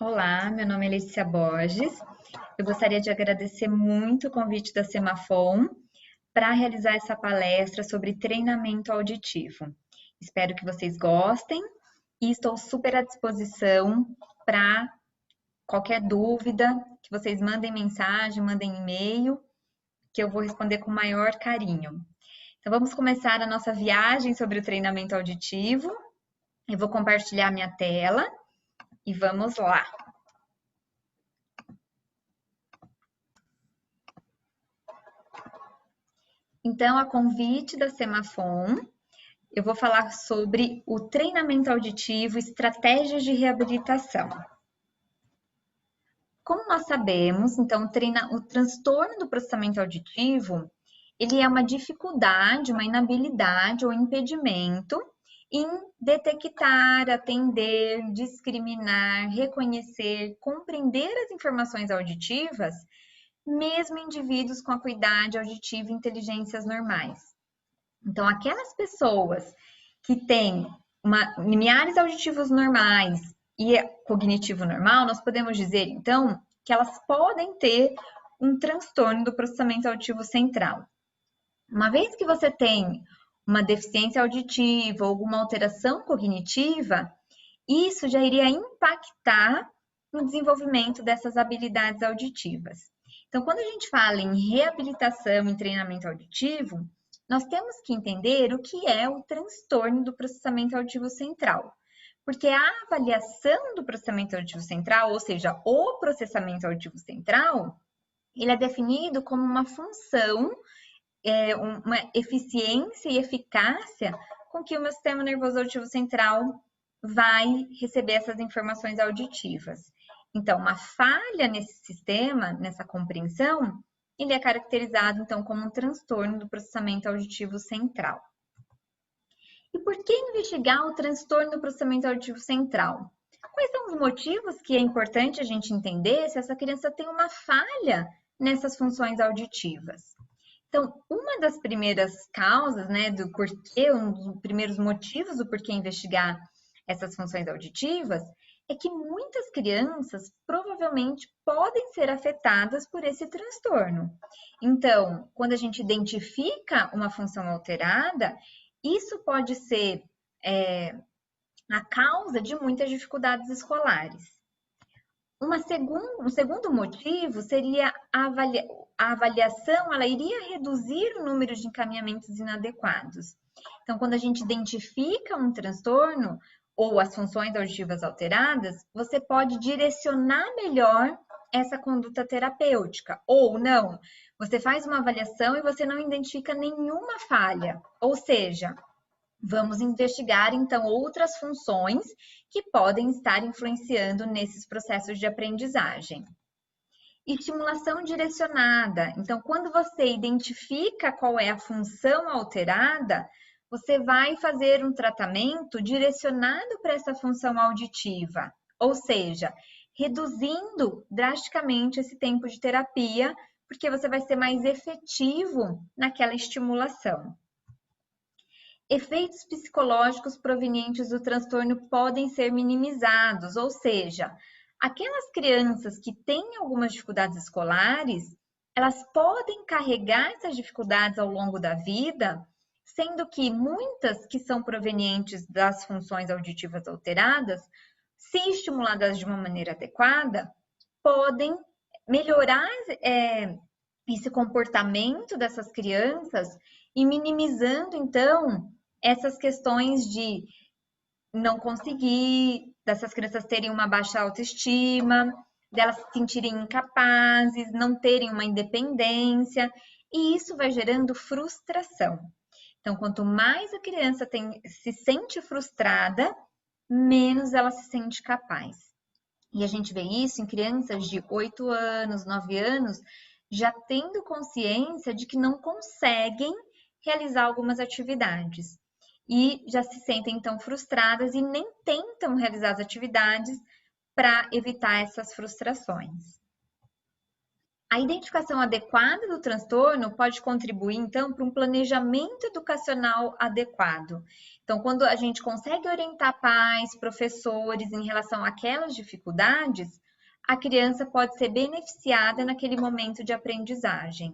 Olá, meu nome é Letícia Borges. Eu gostaria de agradecer muito o convite da Semafon para realizar essa palestra sobre treinamento auditivo. Espero que vocês gostem e estou super à disposição para qualquer dúvida, que vocês mandem mensagem, mandem e-mail, que eu vou responder com o maior carinho. Então vamos começar a nossa viagem sobre o treinamento auditivo. Eu vou compartilhar minha tela e vamos lá. Então, a convite da Semafon, eu vou falar sobre o treinamento auditivo, estratégias de reabilitação. Como nós sabemos, então, o transtorno do processamento auditivo, ele é uma dificuldade, uma inabilidade ou impedimento em detectar, atender, discriminar, reconhecer, compreender as informações auditivas, mesmo em indivíduos com acuidade auditiva e inteligências normais. Então, aquelas pessoas que têm limiares auditivos normais e cognitivo normal, nós podemos dizer, então, que elas podem ter um transtorno do processamento auditivo central. Uma vez que você tem uma deficiência auditiva ou alguma alteração cognitiva, isso já iria impactar no desenvolvimento dessas habilidades auditivas. Então, quando a gente fala em reabilitação e treinamento auditivo, nós temos que entender o que é o transtorno do processamento auditivo central. Porque a avaliação do processamento auditivo central, ou seja, o processamento auditivo central, ele é definido como uma função, uma eficiência e eficácia com que o meu sistema nervoso auditivo central vai receber essas informações auditivas. Então, uma falha nesse sistema, nessa compreensão, ele é caracterizado, então, como um transtorno do processamento auditivo central. E por que investigar o transtorno do processamento auditivo central? Quais são os motivos que é importante a gente entender se essa criança tem uma falha nessas funções auditivas? Então, uma das primeiras causas, né, do porquê, um dos primeiros motivos do porquê investigar essas funções auditivas é que muitas crianças provavelmente podem ser afetadas por esse transtorno. Então, quando a gente identifica uma função alterada, isso pode ser a causa de muitas dificuldades escolares. Um segundo motivo seria a avaliação, ela iria reduzir o número de encaminhamentos inadequados. Então, quando a gente identifica um transtorno ou as funções auditivas alteradas, você pode direcionar melhor essa conduta terapêutica. Ou não, você faz uma avaliação e você não identifica nenhuma falha. Ou seja, vamos investigar, então, outras funções que podem estar influenciando nesses processos de aprendizagem. Estimulação direcionada. Então, quando você identifica qual é a função alterada, você vai fazer um tratamento direcionado para essa função auditiva, ou seja, reduzindo drasticamente esse tempo de terapia, porque você vai ser mais efetivo naquela estimulação. Efeitos psicológicos provenientes do transtorno podem ser minimizados, ou seja, aquelas crianças que têm algumas dificuldades escolares, elas podem carregar essas dificuldades ao longo da vida, sendo que muitas que são provenientes das funções auditivas alteradas, se estimuladas de uma maneira adequada, podem melhorar esse comportamento dessas crianças e minimizando, então, essas questões de não conseguir, dessas crianças terem uma baixa autoestima, delas se sentirem incapazes, não terem uma independência, e isso vai gerando frustração. Então, quanto mais a criança se sente frustrada, menos ela se sente capaz. E a gente vê isso em crianças de 8 anos, 9 anos, já tendo consciência de que não conseguem realizar algumas atividades. E já se sentem então frustradas e nem tentam realizar as atividades para evitar essas frustrações. A identificação adequada do transtorno pode contribuir, então, para um planejamento educacional adequado. Então, quando a gente consegue orientar pais, professores em relação àquelas dificuldades, a criança pode ser beneficiada naquele momento de aprendizagem.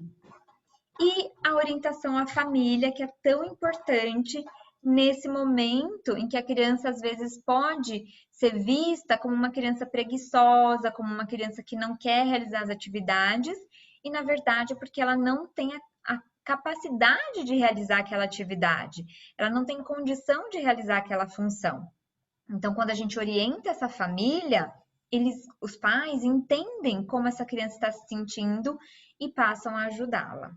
E a orientação à família, que é tão importante nesse momento em que a criança às vezes pode ser vista como uma criança preguiçosa, como uma criança que não quer realizar as atividades, e na verdade é porque ela não tem a capacidade de realizar aquela atividade, ela não tem condição de realizar aquela função. Então, quando a gente orienta essa família, os pais entendem como essa criança está se sentindo e passam a ajudá-la.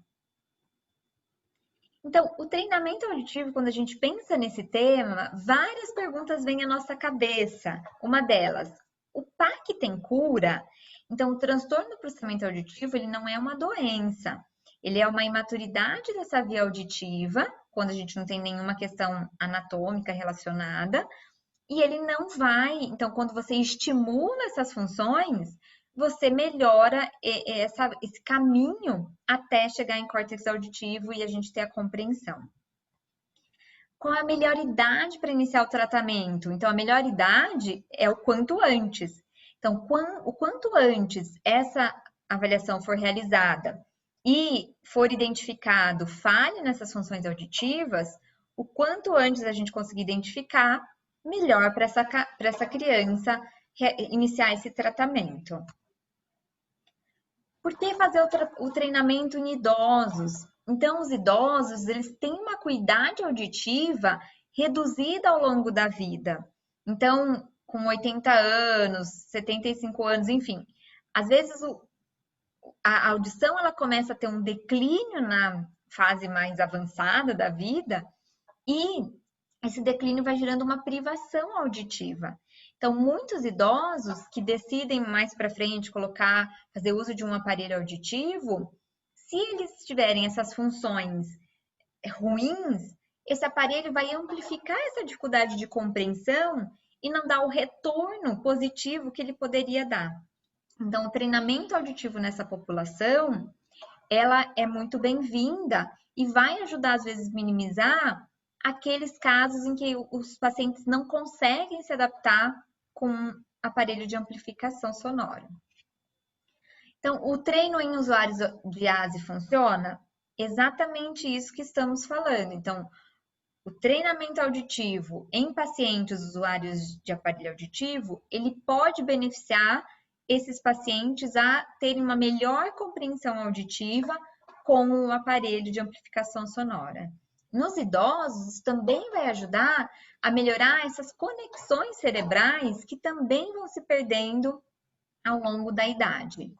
Então, o treinamento auditivo, quando a gente pensa nesse tema, várias perguntas vêm à nossa cabeça. Uma delas, o PAC tem cura? Então, o transtorno do processamento auditivo, ele não é uma doença. Ele é uma imaturidade dessa via auditiva, quando a gente não tem nenhuma questão anatômica relacionada, e ele não vai. Então, quando você estimula essas funções, você melhora esse caminho até chegar em córtex auditivo e a gente ter a compreensão. Qual a melhor idade para iniciar o tratamento? Então, a melhor idade é o quanto antes. Então, o quanto antes essa avaliação for realizada e for identificado falha nessas funções auditivas, o quanto antes a gente conseguir identificar, melhor para essa criança iniciar esse tratamento. Por que fazer o treinamento em idosos? Então, os idosos, eles têm uma acuidade auditiva reduzida ao longo da vida. Então, com 80 anos, 75 anos, enfim, às vezes a audição ela começa a ter um declínio na fase mais avançada da vida e esse declínio vai gerando uma privação auditiva. Então, muitos idosos que decidem mais para frente fazer uso de um aparelho auditivo, se eles tiverem essas funções ruins, esse aparelho vai amplificar essa dificuldade de compreensão e não dar o retorno positivo que ele poderia dar. Então, o treinamento auditivo nessa população, ela é muito bem-vinda e vai ajudar, às vezes, minimizar aqueles casos em que os pacientes não conseguem se adaptar com aparelho de amplificação sonora. Então, o treino em usuários de ASE funciona? Exatamente isso que estamos falando. Então, o treinamento auditivo em pacientes usuários de aparelho auditivo, ele pode beneficiar esses pacientes a terem uma melhor compreensão auditiva com o aparelho de amplificação sonora. Nos idosos, também vai ajudar a melhorar essas conexões cerebrais que também vão se perdendo ao longo da idade.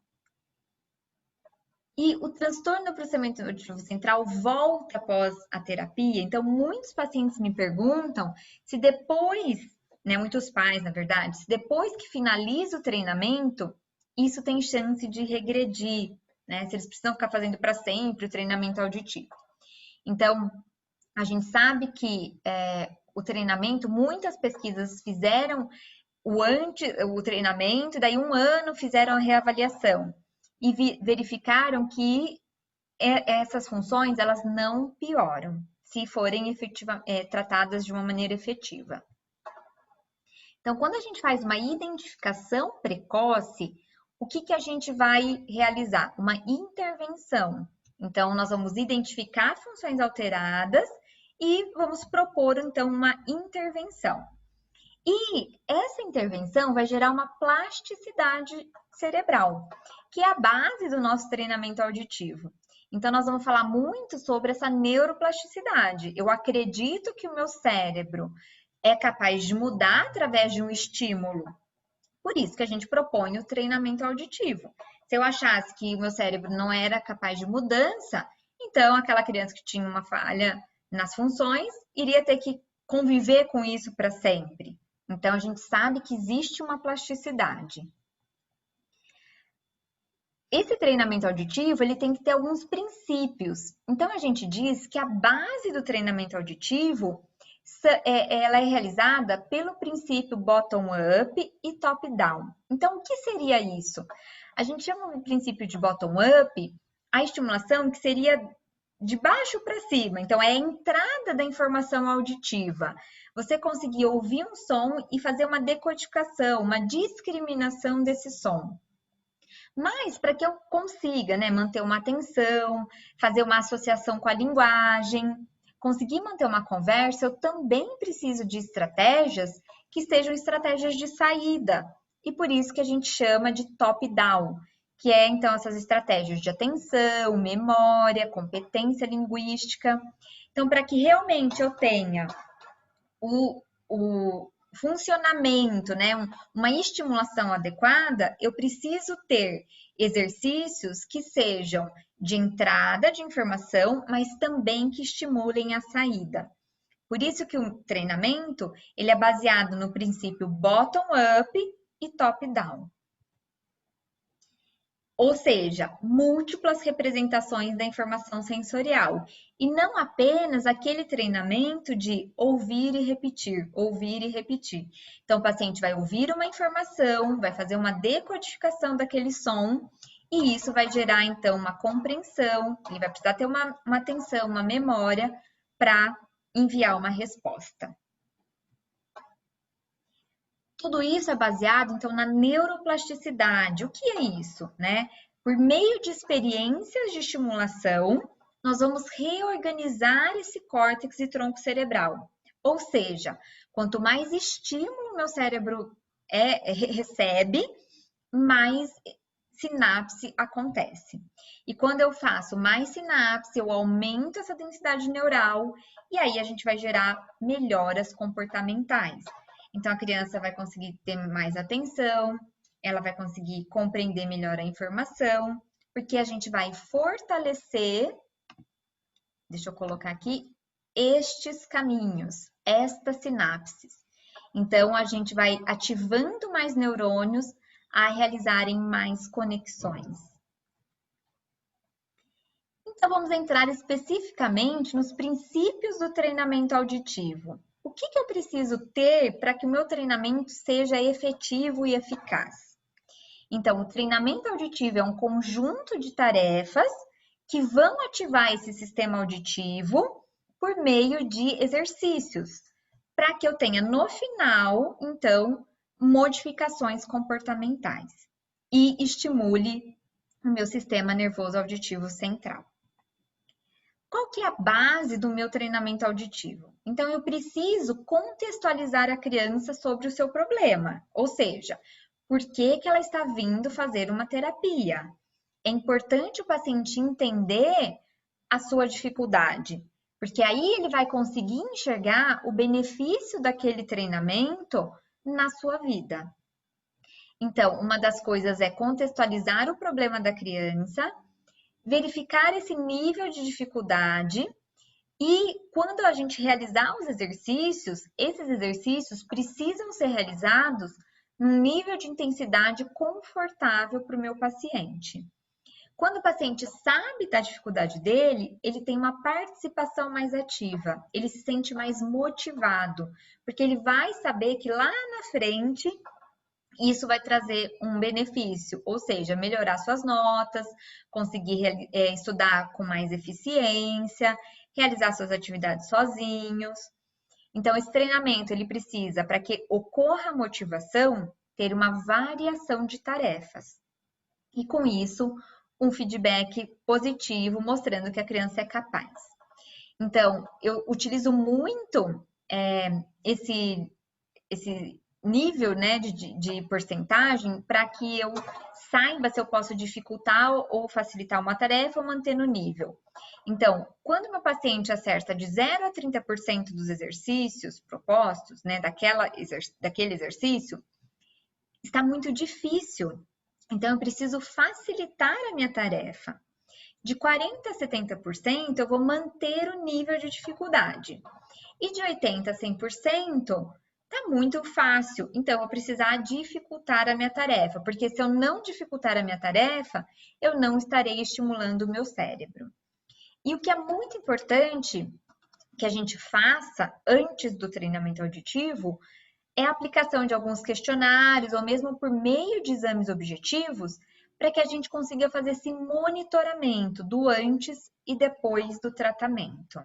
E o transtorno do processamento auditivo central volta após a terapia. Então, muitos pacientes me perguntam se depois, muitos pais, na verdade, se depois que finaliza o treinamento, isso tem chance de regredir, se eles precisam ficar fazendo para sempre o treinamento auditivo. Então, a gente sabe que o treinamento, muitas pesquisas fizeram o treinamento, daí 1 ano fizeram a reavaliação e verificaram que essas funções elas não pioram se forem tratadas de uma maneira efetiva. Então, quando a gente faz uma identificação precoce, o que a gente vai realizar? Uma intervenção. Então, nós vamos identificar funções alteradas e vamos propor, então, uma intervenção. E essa intervenção vai gerar uma plasticidade cerebral, que é a base do nosso treinamento auditivo. Então, nós vamos falar muito sobre essa neuroplasticidade. Eu acredito que o meu cérebro é capaz de mudar através de um estímulo. Por isso que a gente propõe o treinamento auditivo. Se eu achasse que o meu cérebro não era capaz de mudança, então aquela criança que tinha uma falha nas funções iria ter que conviver com isso para sempre. Então, a gente sabe que existe uma plasticidade. Esse treinamento auditivo, ele tem que ter alguns princípios. Então, a gente diz que a base do treinamento auditivo, ela é realizada pelo princípio bottom-up e top-down. Então, o que seria isso? A gente chama o princípio de bottom-up a estimulação que seria de baixo para cima. Então, é a entrada da informação auditiva. Você conseguir ouvir um som e fazer uma decodificação, uma discriminação desse som. Mas para que eu consiga, né, manter uma atenção, fazer uma associação com a linguagem, conseguir manter uma conversa, eu também preciso de estratégias que sejam estratégias de saída. E por isso que a gente chama de top-down, que é então essas estratégias de atenção, memória, competência linguística. Então, para que realmente eu tenha o funcionamento, né, uma estimulação adequada, eu preciso ter exercícios que sejam de entrada de informação, mas também que estimulem a saída. Por isso que o treinamento, ele é baseado no princípio bottom-up e top-down. Ou seja, múltiplas representações da informação sensorial. E não apenas aquele treinamento de ouvir e repetir, ouvir e repetir. Então, o paciente vai ouvir uma informação, vai fazer uma decodificação daquele som, e isso vai gerar, então, uma compreensão, ele vai precisar ter uma atenção, uma memória, para enviar uma resposta. Tudo isso é baseado, então, na neuroplasticidade. O que é isso, né? Por meio de experiências de estimulação, nós vamos reorganizar esse córtex e tronco cerebral. Ou seja, quanto mais estímulo meu cérebro recebe, mais sinapse acontece. E quando eu faço mais sinapse, eu aumento essa densidade neural e aí a gente vai gerar melhoras comportamentais. Então, a criança vai conseguir ter mais atenção, ela vai conseguir compreender melhor a informação, porque a gente vai fortalecer, deixa eu colocar aqui, estes caminhos, estas sinapses. Então, a gente vai ativando mais neurônios a realizarem mais conexões. Então, vamos entrar especificamente nos princípios do treinamento auditivo. O que eu preciso ter para que o meu treinamento seja efetivo e eficaz? Então, o treinamento auditivo é um conjunto de tarefas que vão ativar esse sistema auditivo por meio de exercícios, para que eu tenha no final, então, modificações comportamentais e estimule o meu sistema nervoso auditivo central. Qual que é a base do meu treinamento auditivo? Então, eu preciso contextualizar a criança sobre o seu problema, ou seja, por que ela está vindo fazer uma terapia. É importante o paciente entender a sua dificuldade, porque aí ele vai conseguir enxergar o benefício daquele treinamento na sua vida. Então, uma das coisas é contextualizar o problema da criança, verificar esse nível de dificuldade e quando a gente realizar os exercícios, esses exercícios precisam ser realizados num nível de intensidade confortável para o meu paciente. Quando o paciente sabe da dificuldade dele, ele tem uma participação mais ativa, ele se sente mais motivado, porque ele vai saber que lá na frente isso vai trazer um benefício, ou seja, melhorar suas notas, conseguir estudar com mais eficiência, realizar suas atividades sozinhos. Então, esse treinamento, ele precisa, para que ocorra a motivação, ter uma variação de tarefas. E com isso, um feedback positivo, mostrando que a criança é capaz. Então, eu utilizo muito esse nível, né, de porcentagem para que eu saiba se eu posso dificultar ou facilitar uma tarefa ou manter no nível. Então, quando meu paciente acerta de 0 a 30% dos exercícios propostos, né, daquele exercício, está muito difícil. Então, eu preciso facilitar a minha tarefa. De 40% a 70%, eu vou manter o nível de dificuldade. E de 80% a 100%, tá muito fácil, então eu vou precisar dificultar a minha tarefa, porque se eu não dificultar a minha tarefa, eu não estarei estimulando o meu cérebro. E o que é muito importante que a gente faça antes do treinamento auditivo é a aplicação de alguns questionários ou mesmo por meio de exames objetivos para que a gente consiga fazer esse monitoramento do antes e depois do tratamento.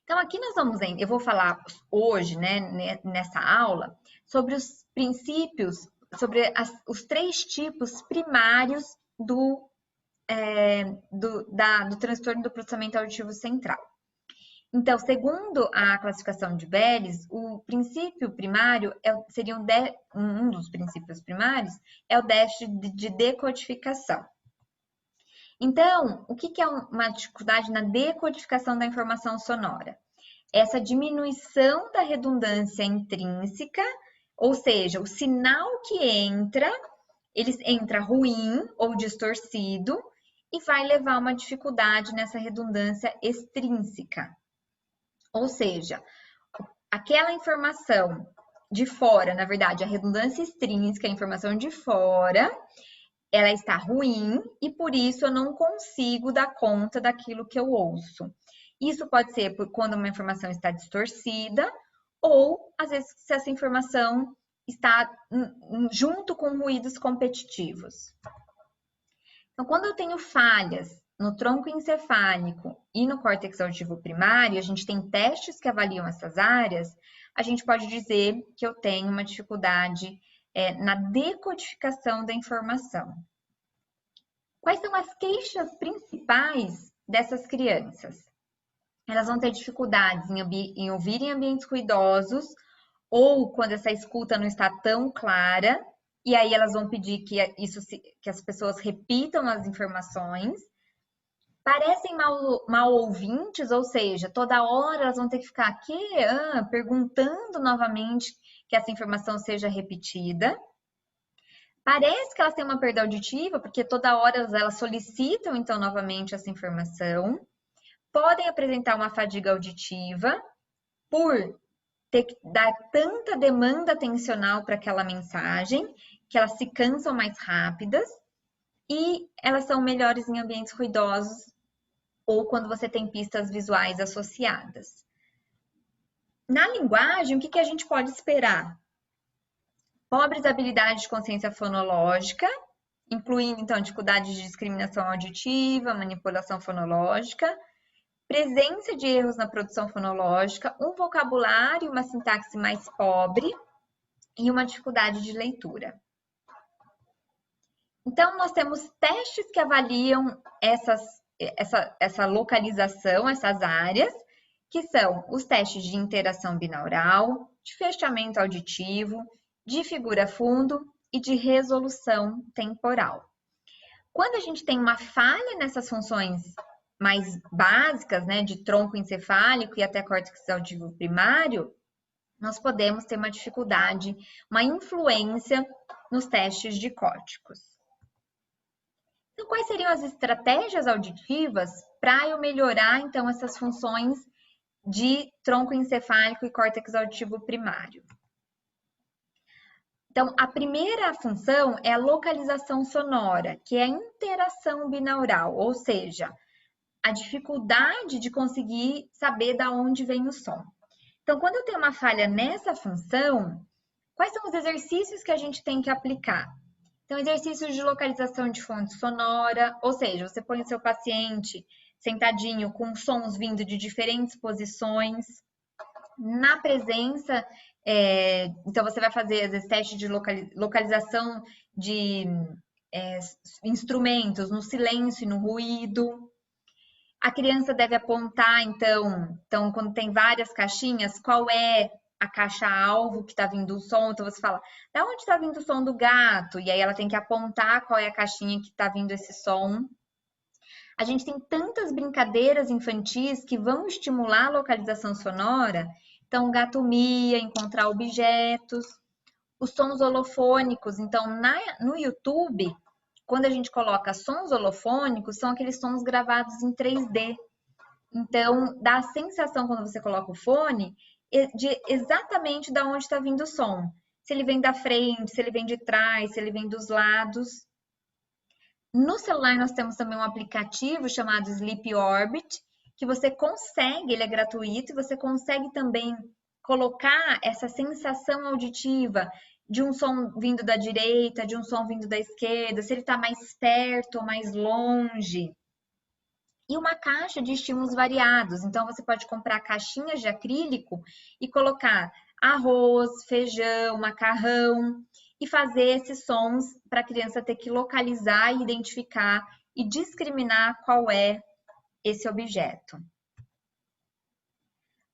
Então, aqui nós vamos, eu vou falar hoje, né, nessa aula, sobre os princípios, sobre os 3 tipos primários do transtorno do processamento auditivo central. Então, segundo a classificação de Bayes, o princípio primário seria um dos princípios primários é o déficit de decodificação. Então, o que é uma dificuldade na decodificação da informação sonora? Essa diminuição da redundância intrínseca, ou seja, o sinal que entra, ele entra ruim ou distorcido e vai levar a uma dificuldade nessa redundância extrínseca. Ou seja, aquela informação de fora, na verdade, a redundância extrínseca, a informação de fora, ela está ruim e por isso eu não consigo dar conta daquilo que eu ouço. Isso pode ser quando uma informação está distorcida ou, às vezes, se essa informação está junto com ruídos competitivos. Então, quando eu tenho falhas no tronco encefálico e no córtex auditivo primário, a gente tem testes que avaliam essas áreas, a gente pode dizer que eu tenho uma dificuldade na decodificação da informação. Quais são as queixas principais dessas crianças? Elas vão ter dificuldades em ouvir em ambientes ruidosos ou quando essa escuta não está tão clara, e aí elas vão pedir que as pessoas repitam as informações. Parecem mal ouvintes, ou seja, toda hora elas vão ter que ficar aqui perguntando novamente que essa informação seja repetida. Parece que elas têm uma perda auditiva, porque toda hora elas solicitam, então, novamente essa informação. Podem apresentar uma fadiga auditiva por ter que dar tanta demanda atencional para aquela mensagem, que elas se cansam mais rápidas e elas são melhores em ambientes ruidosos ou quando você tem pistas visuais associadas. Na linguagem, o que a gente pode esperar? Pobres habilidades de consciência fonológica, incluindo, então, dificuldades de discriminação auditiva, manipulação fonológica, presença de erros na produção fonológica, um vocabulário e uma sintaxe mais pobre e uma dificuldade de leitura. Então, nós temos testes que avaliam essa localização, essas áreas, que são os testes de interação binaural, de fechamento auditivo, de figura-fundo e de resolução temporal. Quando a gente tem uma falha nessas funções mais básicas, né, de tronco encefálico e até córtex auditivo primário, nós podemos ter uma dificuldade, uma influência nos testes de córticos. Então, quais seriam as estratégias auditivas para eu melhorar, então, essas funções de tronco encefálico e córtex auditivo primário? Então, a primeira função é a localização sonora, que é a interação binaural, ou seja, a dificuldade de conseguir saber de onde vem o som. Então, quando eu tenho uma falha nessa função, quais são os exercícios que a gente tem que aplicar? Então, exercícios de localização de fonte sonora, ou seja, você põe o seu paciente sentadinho com sons vindo de diferentes posições, na presença, então você vai fazer às vezes testes de localização de instrumentos no silêncio e no ruído. A criança deve apontar, então quando tem várias caixinhas, qual é a caixa-alvo que está vindo o som. Então, você fala, da onde está vindo o som do gato? E aí ela tem que apontar qual é a caixinha que está vindo esse som. A gente tem tantas brincadeiras infantis que vão estimular a localização sonora. Então, gato mia, encontrar objetos. Os sons holofônicos. Então, no YouTube, quando a gente coloca sons holofônicos, são aqueles sons gravados em 3D. Então, dá a sensação, quando você coloca o fone, de exatamente de onde está vindo o som. Se ele vem da frente, se ele vem de trás, se ele vem dos lados. No celular, nós temos também um aplicativo chamado Sleep Orbit, que você consegue, ele é gratuito, e você consegue também colocar essa sensação auditiva de um som vindo da direita, de um som vindo da esquerda, se ele está mais perto ou mais longe. E uma caixa de estímulos variados. Então, você pode comprar caixinhas de acrílico e colocar arroz, feijão, macarrão e fazer esses sons para a criança ter que localizar e identificar e discriminar qual é esse objeto.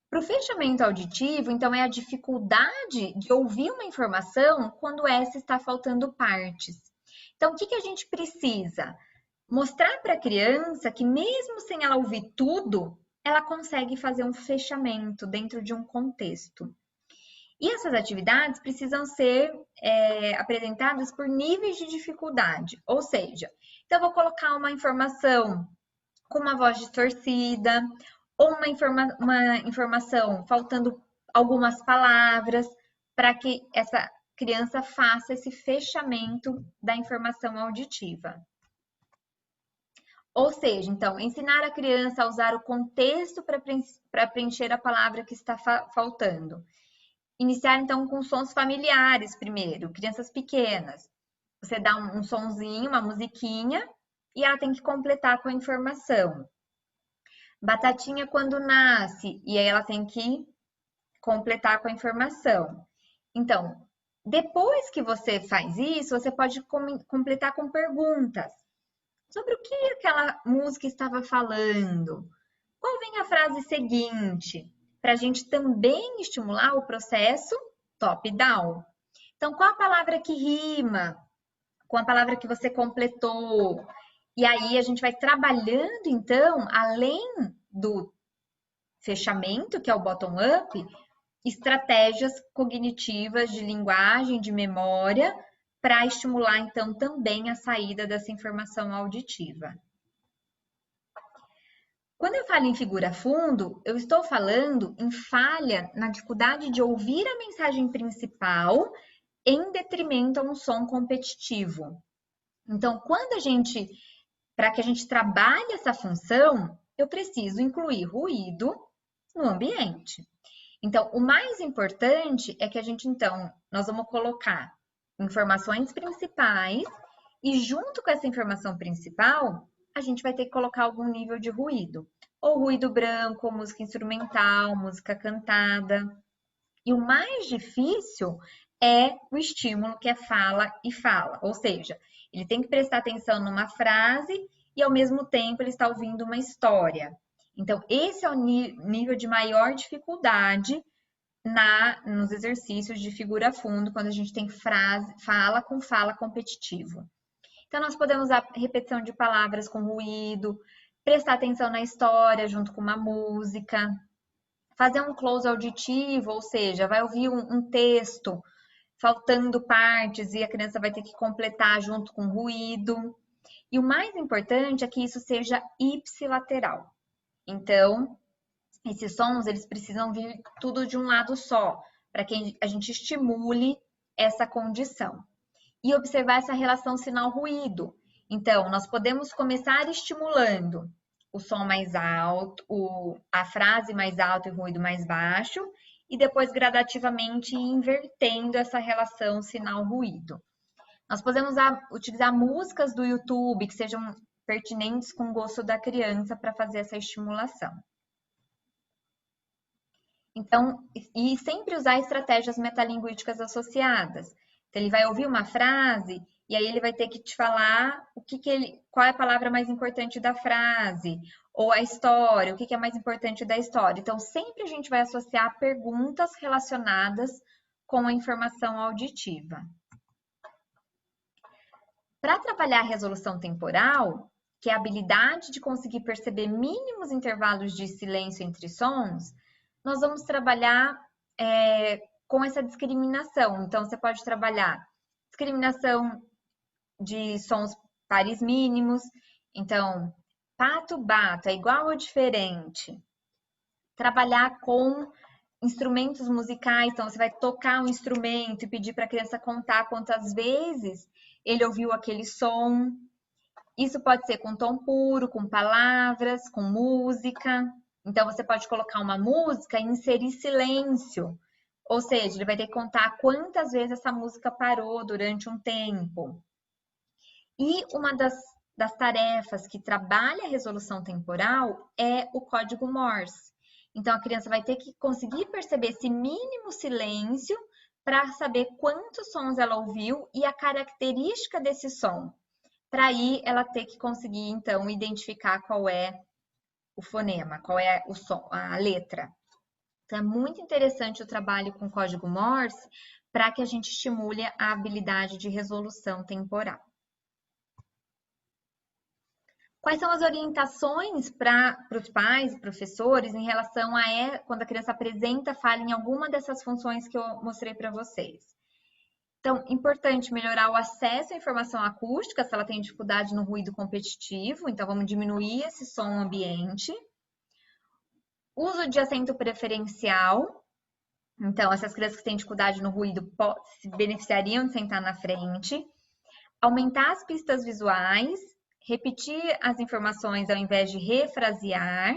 Para o fechamento auditivo, então, é a dificuldade de ouvir uma informação quando essa está faltando partes. Então, o que a gente precisa? Mostrar para a criança que mesmo sem ela ouvir tudo, ela consegue fazer um fechamento dentro de um contexto. E essas atividades precisam ser apresentadas por níveis de dificuldade, ou seja, então eu vou colocar uma informação com uma voz distorcida, ou uma informação faltando algumas palavras, para que essa criança faça esse fechamento da informação auditiva. Ou seja, então, ensinar a criança a usar o contexto para preencher a palavra que está faltando. Iniciar, então, com sons familiares primeiro, crianças pequenas. Você dá um sonzinho, uma musiquinha, e ela tem que completar com a informação. Batatinha quando nasce, e aí ela tem que completar com a informação. Então, depois que você faz isso, você pode completar com perguntas. Sobre o que aquela música estava falando? Qual vem a frase seguinte? Para a gente também estimular o processo top-down. Então, qual a palavra que rima com a palavra que você completou? E aí a gente vai trabalhando, então, além do fechamento, que é o bottom-up, estratégias cognitivas de linguagem, de memória, para estimular, então, também a saída dessa informação auditiva. Quando eu falo em figura fundo, eu estou falando em falha na dificuldade de ouvir a mensagem principal em detrimento a um som competitivo. Então, para que a gente trabalhe essa função, eu preciso incluir ruído no ambiente. Então, o mais importante é que nós vamos colocar informações principais e junto com essa informação principal, a gente vai ter que colocar algum nível de ruído. Ou ruído branco, ou música instrumental, música cantada. E o mais difícil é o estímulo que é fala e fala. Ou seja, ele tem que prestar atenção numa frase e ao mesmo tempo ele está ouvindo uma história. Então, esse é o nível de maior dificuldade nos exercícios de figura fundo, quando a gente tem fala com fala competitivo. Então, nós podemos usar repetição de palavras com ruído, prestar atenção na história junto com uma música, fazer um close auditivo, ou seja, vai ouvir um texto faltando partes e a criança vai ter que completar junto com ruído. E o mais importante é que isso seja ipsilateral. Então, esses sons, eles precisam vir tudo de um lado só, para que a gente estimule essa condição. E observar essa relação sinal-ruído. Então, nós podemos começar estimulando o som mais alto, a frase mais alta e o ruído mais baixo, e depois gradativamente invertendo essa relação sinal-ruído. Nós podemos utilizar músicas do YouTube que sejam pertinentes com o gosto da criança para fazer essa estimulação. Então, e sempre usar estratégias metalinguísticas associadas. Então, ele vai ouvir uma frase e aí ele vai ter que te falar qual é a palavra mais importante da frase, ou a história, o que é mais importante da história. Então, sempre a gente vai associar perguntas relacionadas com a informação auditiva. Para trabalhar a resolução temporal, que é a habilidade de conseguir perceber mínimos intervalos de silêncio entre sons, nós vamos trabalhar com essa discriminação. Então, você pode trabalhar discriminação de sons pares mínimos. Então, pato, bato, é igual ou diferente? Trabalhar com instrumentos musicais. Então, você vai tocar um instrumento e pedir para a criança contar quantas vezes ele ouviu aquele som. Isso pode ser com tom puro, com palavras, com música. Então, você pode colocar uma música e inserir silêncio Ou seja, ele vai ter que contar quantas vezes essa música parou durante um tempo. E uma das tarefas que trabalha a resolução temporal é o código Morse. Então, a criança vai ter que conseguir perceber esse mínimo silêncio para saber quantos sons ela ouviu e a característica desse som. Para aí ela ter que conseguir, então, identificar qual é o fonema, qual é o som, a letra. Então, é muito interessante o trabalho com código Morse para que a gente estimule a habilidade de resolução temporal. Quais são as orientações para os pais e professores em relação a quando a criança apresenta falha em alguma dessas funções que eu mostrei para vocês? Então, importante melhorar o acesso à informação acústica, se ela tem dificuldade no ruído competitivo, então vamos diminuir esse som ambiente. Uso de assento preferencial, então essas crianças que têm dificuldade no ruído se beneficiariam de sentar na frente. Aumentar as pistas visuais, repetir as informações ao invés de refrasear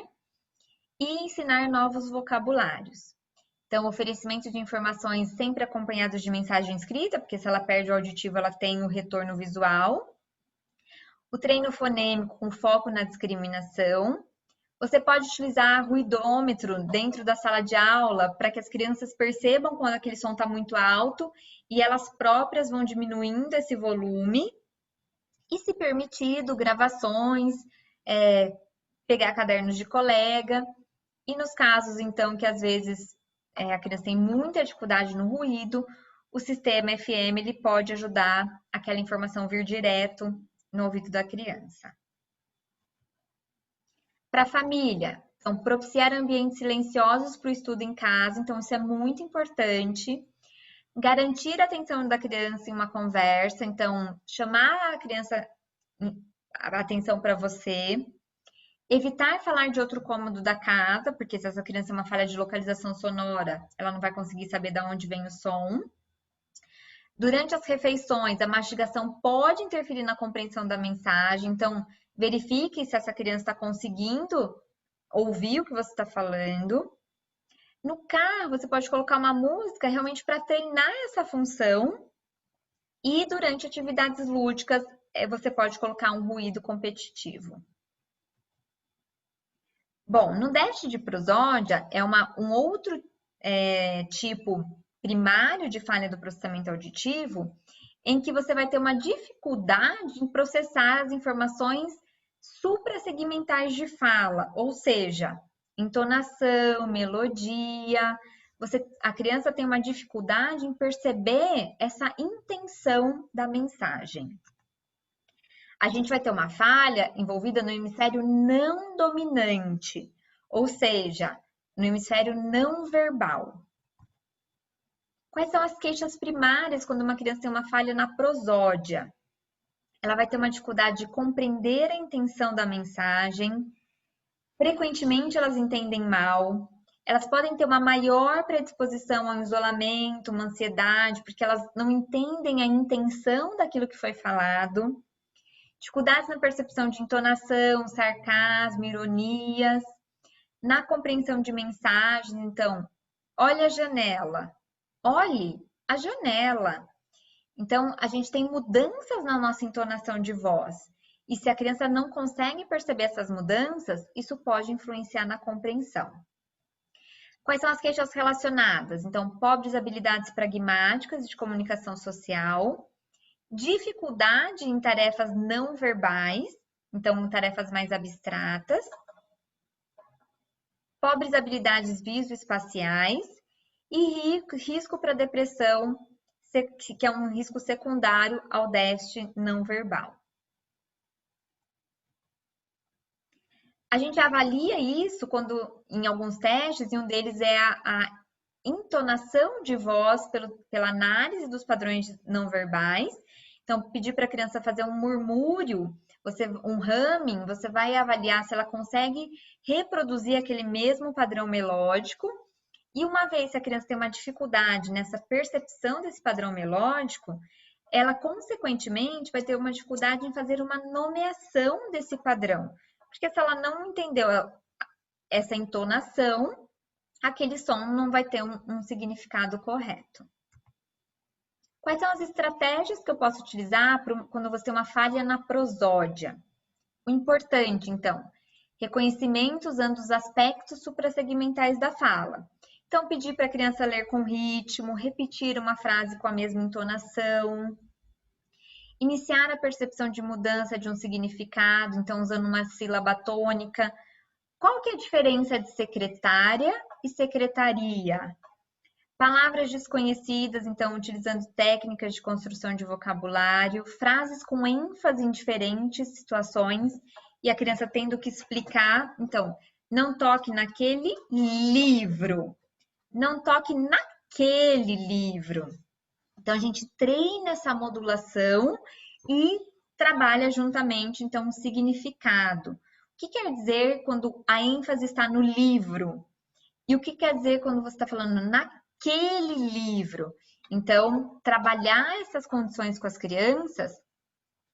e ensinar novos vocabulários. Então, oferecimento de informações sempre acompanhados de mensagem escrita, porque se ela perde o auditivo, ela tem o retorno visual. O treino fonêmico com foco na discriminação. Você pode utilizar ruidômetro dentro da sala de aula para que as crianças percebam quando aquele som está muito alto e elas próprias vão diminuindo esse volume. E, se permitido, gravações, pegar cadernos de colega. E nos casos, então, que às vezes a criança tem muita dificuldade no ruído, o sistema FM ele pode ajudar aquela informação vir direto no ouvido da criança. Para a família, então, propiciar ambientes silenciosos para o estudo em casa, então isso é muito importante. Garantir a atenção da criança em uma conversa, então chamar a criança a atenção para você. Evitar falar de outro cômodo da casa, porque se essa criança tem uma falha de localização sonora, ela não vai conseguir saber de onde vem o som. Durante as refeições, a mastigação pode interferir na compreensão da mensagem, então verifique se essa criança está conseguindo ouvir o que você está falando. No carro, você pode colocar uma música realmente para treinar essa função. E durante atividades lúdicas, você pode colocar um ruído competitivo. Bom, no déficit de prosódia é um outro tipo primário de falha do processamento auditivo, em que você vai ter uma dificuldade em processar as informações suprassegmentais de fala, ou seja, entonação, melodia. A criança tem uma dificuldade em perceber essa intenção da mensagem. A gente vai ter uma falha envolvida no hemisfério não dominante, ou seja, no hemisfério não verbal. Quais são as queixas primárias quando uma criança tem uma falha na prosódia? Ela vai ter uma dificuldade de compreender a intenção da mensagem. Frequentemente elas entendem mal. Elas podem ter uma maior predisposição ao isolamento, uma ansiedade, porque elas não entendem a intenção daquilo que foi falado. Dificuldades na percepção de entonação, sarcasmo, ironias. Na compreensão de mensagens, então, olhe a janela. Olhe a janela. Então, a gente tem mudanças na nossa entonação de voz. E se a criança não consegue perceber essas mudanças, isso pode influenciar na compreensão. Quais são as queixas relacionadas? Então, pobres habilidades pragmáticas de comunicação social, dificuldade em tarefas não verbais, então tarefas mais abstratas, pobres habilidades visoespaciais e risco para depressão, que é um risco secundário ao déficit não verbal. A gente avalia isso quando, em alguns testes, e um deles é a entonação de voz pela análise dos padrões não verbais. Então, pedir para a criança fazer um murmúrio, um humming, você vai avaliar se ela consegue reproduzir aquele mesmo padrão melódico. E uma vez que a criança tem uma dificuldade nessa percepção desse padrão melódico, ela, consequentemente, vai ter uma dificuldade em fazer uma nomeação desse padrão. Porque se ela não entendeu essa entonação, aquele som não vai ter um significado correto. Quais são as estratégias que eu posso utilizar quando você tem uma falha na prosódia? O importante, então, reconhecimento usando os aspectos suprassegmentais da fala. Então, pedir para a criança ler com ritmo, repetir uma frase com a mesma entonação, iniciar a percepção de mudança de um significado, então usando uma sílaba tônica. Qual que é a diferença de secretária e secretaria? Palavras desconhecidas, então utilizando técnicas de construção de vocabulário, frases com ênfase em diferentes situações e a criança tendo que explicar. Então, não toque naquele livro, não toque naquele livro. Então, a gente treina essa modulação e trabalha juntamente, então, o significado. O que quer dizer quando a ênfase está no livro? E o que quer dizer quando você está falando naquele livro? Então, trabalhar essas condições com as crianças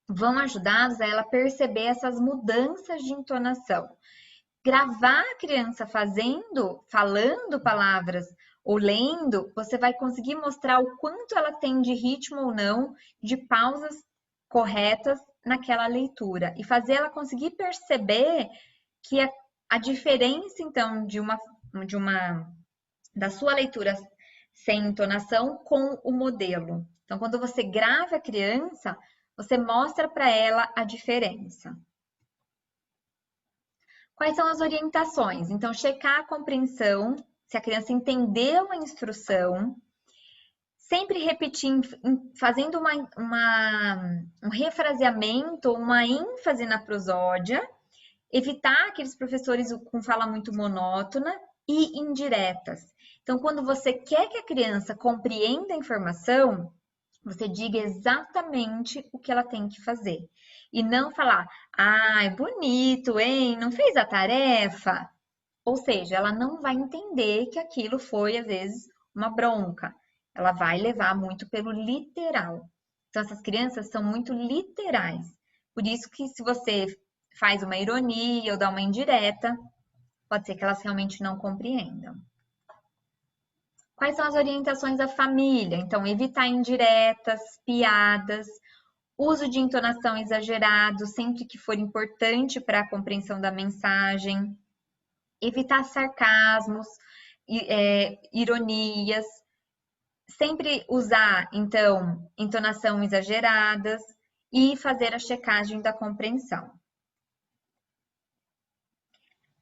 vão ajudá-los a ela perceber essas mudanças de entonação. Gravar a criança falando palavras ou lendo, você vai conseguir mostrar o quanto ela tem de ritmo ou não, de pausas corretas naquela leitura e fazer ela conseguir perceber que a diferença então da sua leitura sem entonação com o modelo. Então, quando você grava a criança, você mostra para ela a diferença. Quais são as orientações? Então, checar a compreensão, se a criança entendeu a instrução, sempre repetir, fazendo um refraseamento, uma ênfase na prosódia, evitar aqueles professores com fala muito monótona e indiretas. Então, quando você quer que a criança compreenda a informação, você diga exatamente o que ela tem que fazer. E não falar, ai, bonito, hein? Não fez a tarefa? Ou seja, ela não vai entender que aquilo foi, às vezes, uma bronca. Ela vai levar muito pelo literal. Então, essas crianças são muito literais. Por isso que se você faz uma ironia ou dá uma indireta, pode ser que elas realmente não compreendam. Quais são as orientações à família? Então, evitar indiretas, piadas, uso de entonação exagerado sempre que for importante para a compreensão da mensagem, evitar sarcasmos, ironias, sempre usar, então, entonação exageradas e fazer a checagem da compreensão.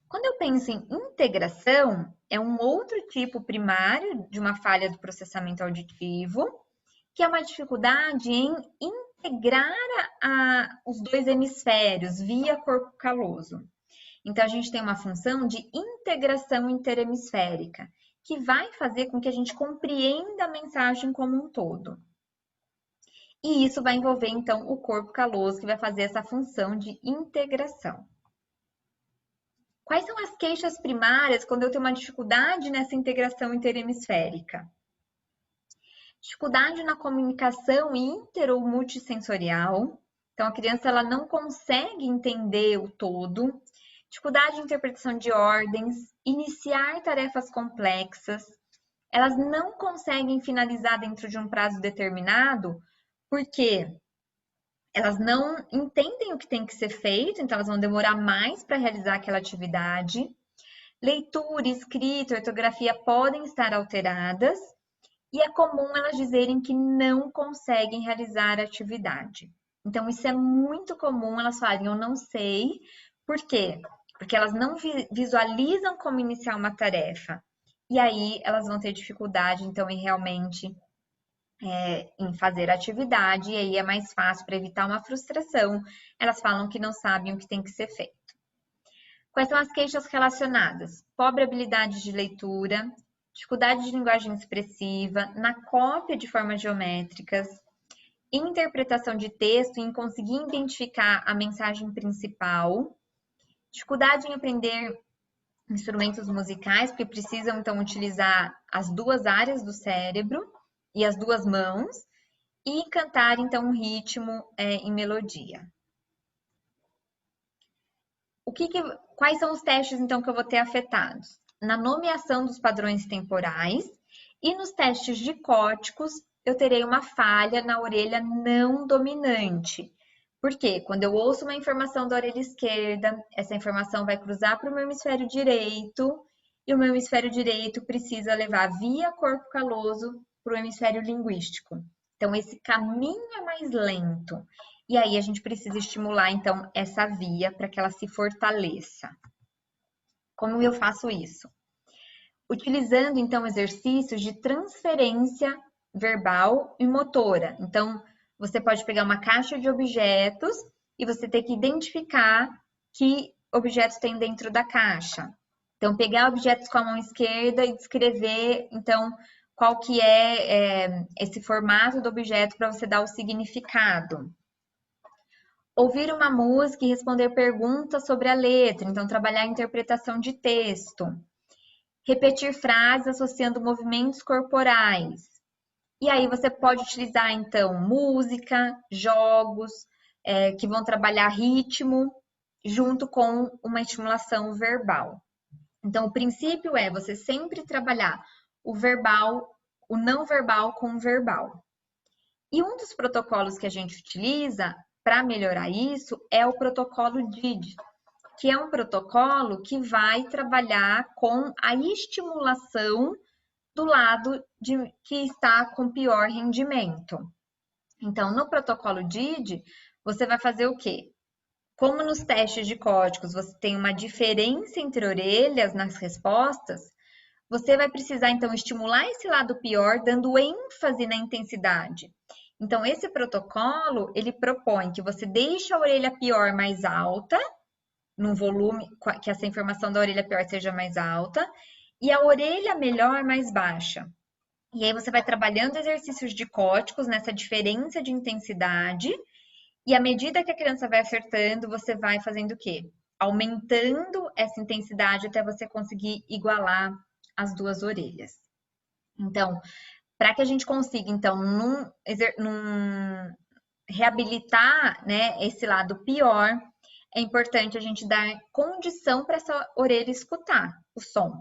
Quando eu penso em integração, é um outro tipo primário de uma falha do processamento auditivo, que é uma dificuldade em integrar os dois hemisférios via corpo caloso. Então, a gente tem uma função de integração interhemisférica, que vai fazer com que a gente compreenda a mensagem como um todo. E isso vai envolver, então, o corpo caloso, que vai fazer essa função de integração. Quais são as queixas primárias quando eu tenho uma dificuldade nessa integração interhemisférica? Dificuldade na comunicação inter ou multissensorial. Então, a criança ela não consegue entender o todo. Dificuldade de interpretação de ordens, iniciar tarefas complexas. Elas não conseguem finalizar dentro de um prazo determinado, porque elas não entendem o que tem que ser feito, então elas vão demorar mais para realizar aquela atividade. Leitura, escrita, ortografia podem estar alteradas e é comum elas dizerem que não conseguem realizar a atividade. Então, isso é muito comum, elas falarem, eu não sei. Por quê? Porque elas não visualizam como iniciar uma tarefa. E aí, elas vão ter dificuldade, então, em realmente em fazer a atividade, e aí é mais fácil para evitar uma frustração. Elas falam que não sabem o que tem que ser feito. Quais são as queixas relacionadas? Pobre habilidade de leitura, dificuldade de linguagem expressiva, na cópia de formas geométricas, interpretação de texto e em conseguir identificar a mensagem principal, dificuldade em aprender instrumentos musicais, porque precisam então utilizar as duas áreas do cérebro e as duas mãos, e cantar então um ritmo em melodia. Quais são os testes então que eu vou ter afetados? na nomeação dos padrões temporais e nos testes de cóticos eu terei uma falha na orelha não dominante. Por quê? Quando eu ouço uma informação da orelha esquerda, essa informação vai cruzar para o meu hemisfério direito e o meu hemisfério direito precisa levar via corpo caloso para o hemisfério linguístico. Então, esse caminho é mais lento. E aí, a gente precisa estimular, então, essa via para que ela se fortaleça. Como eu faço isso? Utilizando, então, exercícios de transferência verbal e motora. Então, você pode pegar uma caixa de objetos e você ter que identificar que objetos tem dentro da caixa. Então, pegar objetos com a mão esquerda e descrever, então, qual que é esse formato do objeto para você dar o significado. Ouvir uma música e responder perguntas sobre a letra, então, trabalhar a interpretação de texto. Repetir frases associando movimentos corporais. E aí você pode utilizar, então, música, jogos, que vão trabalhar ritmo, junto com uma estimulação verbal. Então, o princípio é você sempre trabalhar o verbal, o não verbal com o verbal. E um dos protocolos que a gente utiliza para melhorar isso é o protocolo DID, que é um protocolo que vai trabalhar com a estimulação do lado que está com pior rendimento. Então, no protocolo DID, você vai fazer o quê? Como nos testes de códigos você tem uma diferença entre orelhas nas respostas, você vai precisar, então, estimular esse lado pior, dando ênfase na intensidade. Então, esse protocolo, ele propõe que você deixe a orelha pior mais alta, num volume, que essa informação da orelha pior seja mais alta, e a orelha melhor mais baixa. E aí você vai trabalhando exercícios de cóticos nessa diferença de intensidade, e à medida que a criança vai acertando, você vai fazendo o quê? Aumentando essa intensidade até você conseguir igualar as duas orelhas. Então, para que a gente consiga, então, reabilitar, né, esse lado pior, é importante a gente dar condição para essa orelha escutar o som.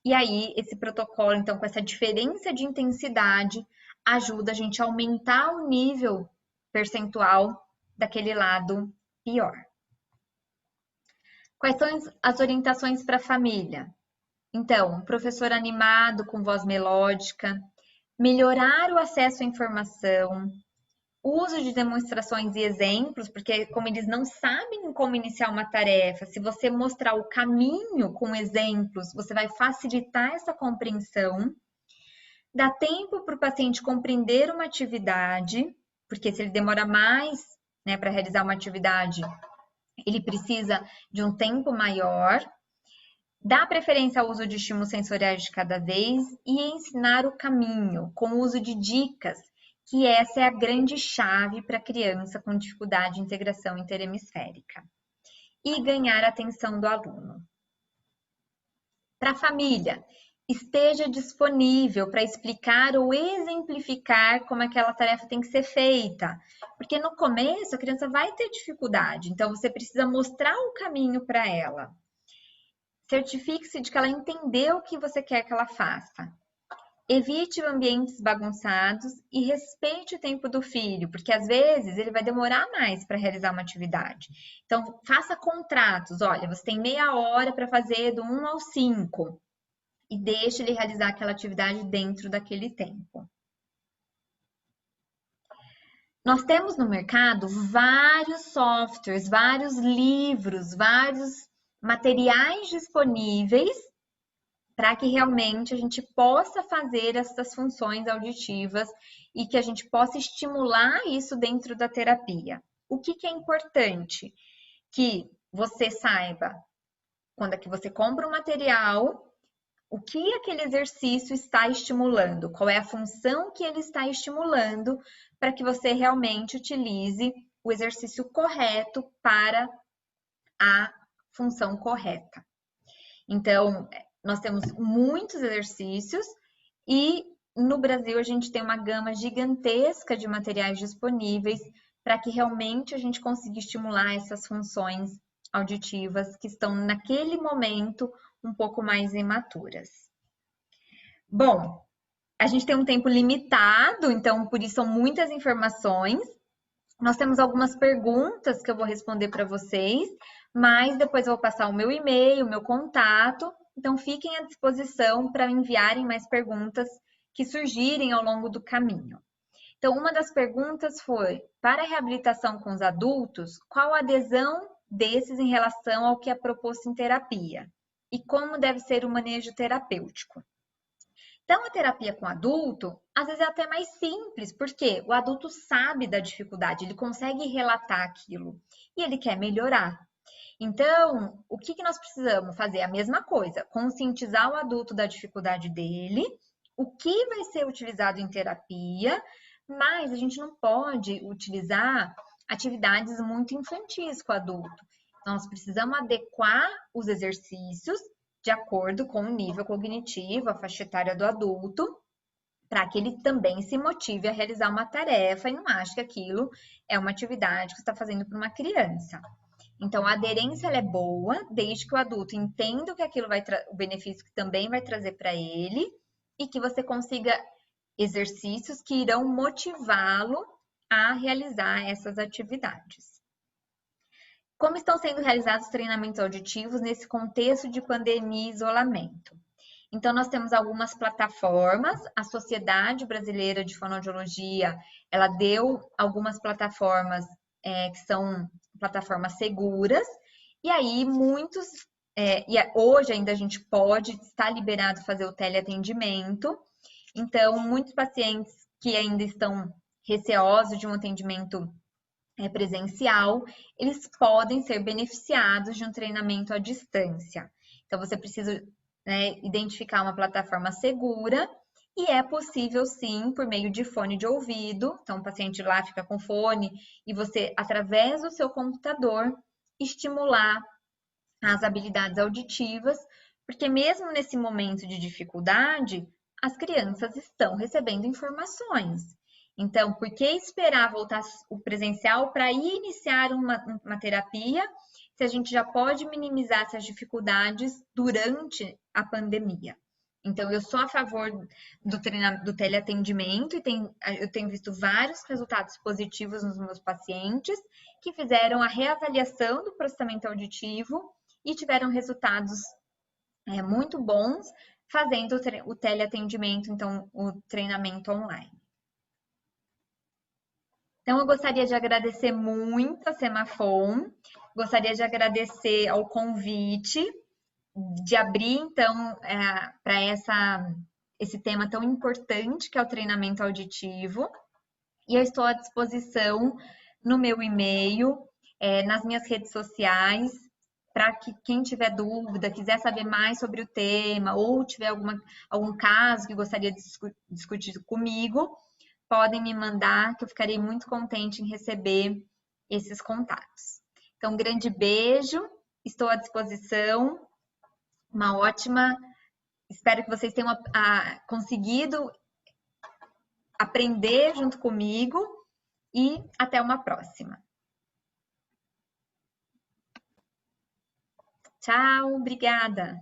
E aí, esse protocolo, então, com essa diferença de intensidade, ajuda a gente a aumentar o nível percentual daquele lado pior. Quais são as orientações para a família? Então, professor animado com voz melódica, melhorar o acesso à informação, uso de demonstrações e exemplos, porque como eles não sabem como iniciar uma tarefa, se você mostrar o caminho com exemplos, você vai facilitar essa compreensão. Dá tempo para o paciente compreender uma atividade, porque se ele demora mais, né, para realizar uma atividade, ele precisa de um tempo maior. Dá preferência ao uso de estímulos sensoriais de cada vez e ensinar o caminho com o uso de dicas, que essa é a grande chave para a criança com dificuldade de integração interhemisférica. E ganhar a atenção do aluno. Para a família, esteja disponível para explicar ou exemplificar como aquela tarefa tem que ser feita. Porque no começo a criança vai ter dificuldade, então você precisa mostrar o caminho para ela. Certifique-se de que ela entendeu o que você quer que ela faça. Evite ambientes bagunçados e respeite o tempo do filho, porque às vezes ele vai demorar mais para realizar uma atividade. Então, faça contratos. Olha, você tem meia hora para fazer do 1 ao 5 e deixe ele realizar aquela atividade dentro daquele tempo. Nós temos no mercado vários softwares, vários livros, vários materiais disponíveis para que realmente a gente possa fazer essas funções auditivas e que a gente possa estimular isso dentro da terapia. O que é importante? Que você saiba, quando é que você compra o material, o que aquele exercício está estimulando, qual é a função que ele está estimulando, para que você realmente utilize o exercício correto para a função correta. Então, nós temos muitos exercícios e no Brasil a gente tem uma gama gigantesca de materiais disponíveis para que realmente a gente consiga estimular essas funções auditivas que estão naquele momento um pouco mais imaturas. Bom, a gente tem um tempo limitado, então por isso são muitas informações. Nós temos algumas perguntas que eu vou responder para vocês, mas depois eu vou passar o meu e-mail, o meu contato, então fiquem à disposição para enviarem mais perguntas que surgirem ao longo do caminho. Então, uma das perguntas foi: para a reabilitação com os adultos, qual a adesão desses em relação ao que é proposto em terapia? E como deve ser o manejo terapêutico? Então, a terapia com adulto, às vezes é até mais simples, porque o adulto sabe da dificuldade, ele consegue relatar aquilo e ele quer melhorar. Então, o que nós precisamos fazer? A mesma coisa, conscientizar o adulto da dificuldade dele, o que vai ser utilizado em terapia, mas a gente não pode utilizar atividades muito infantis com o adulto. Então, nós precisamos adequar os exercícios de acordo com o nível cognitivo, a faixa etária do adulto, para que ele também se motive a realizar uma tarefa e não ache que aquilo é uma atividade que está fazendo para uma criança. Então, a aderência ela é boa, desde que o adulto entenda que aquilo vai o benefício que também vai trazer para ele e que você consiga exercícios que irão motivá-lo a realizar essas atividades. Como estão sendo realizados treinamentos auditivos nesse contexto de pandemia e isolamento? Então, nós temos algumas plataformas, a Sociedade Brasileira de Fonoaudiologia, ela deu algumas plataformas que são plataformas seguras, e aí muitos, hoje ainda a gente pode, está liberado fazer o teleatendimento, então muitos pacientes que ainda estão receosos de um atendimento presencial, eles podem ser beneficiados de um treinamento à distância. Então, você precisa identificar uma plataforma segura e é possível sim, por meio de fone de ouvido. Então, o paciente lá fica com fone e você, através do seu computador, estimular as habilidades auditivas, porque mesmo nesse momento de dificuldade, as crianças estão recebendo informações. Então, por que esperar voltar o presencial para iniciar uma terapia, se a gente já pode minimizar essas dificuldades durante a pandemia? Então, eu sou a favor do teleatendimento e eu tenho visto vários resultados positivos nos meus pacientes que fizeram a reavaliação do processamento auditivo e tiveram resultados muito bons fazendo o teleatendimento, então o treinamento online. Então, eu gostaria de agradecer muito a Semafom, gostaria de agradecer ao convite de abrir, então, para esse tema tão importante que é o treinamento auditivo. E eu estou à disposição no meu e-mail, nas minhas redes sociais, para que quem tiver dúvida, quiser saber mais sobre o tema, ou tiver algum caso que gostaria de discutir comigo, podem me mandar, que eu ficarei muito contente em receber esses contatos. Então, um grande beijo, estou à disposição, uma ótima. Espero que vocês tenham conseguido aprender junto comigo e até uma próxima. Tchau, obrigada.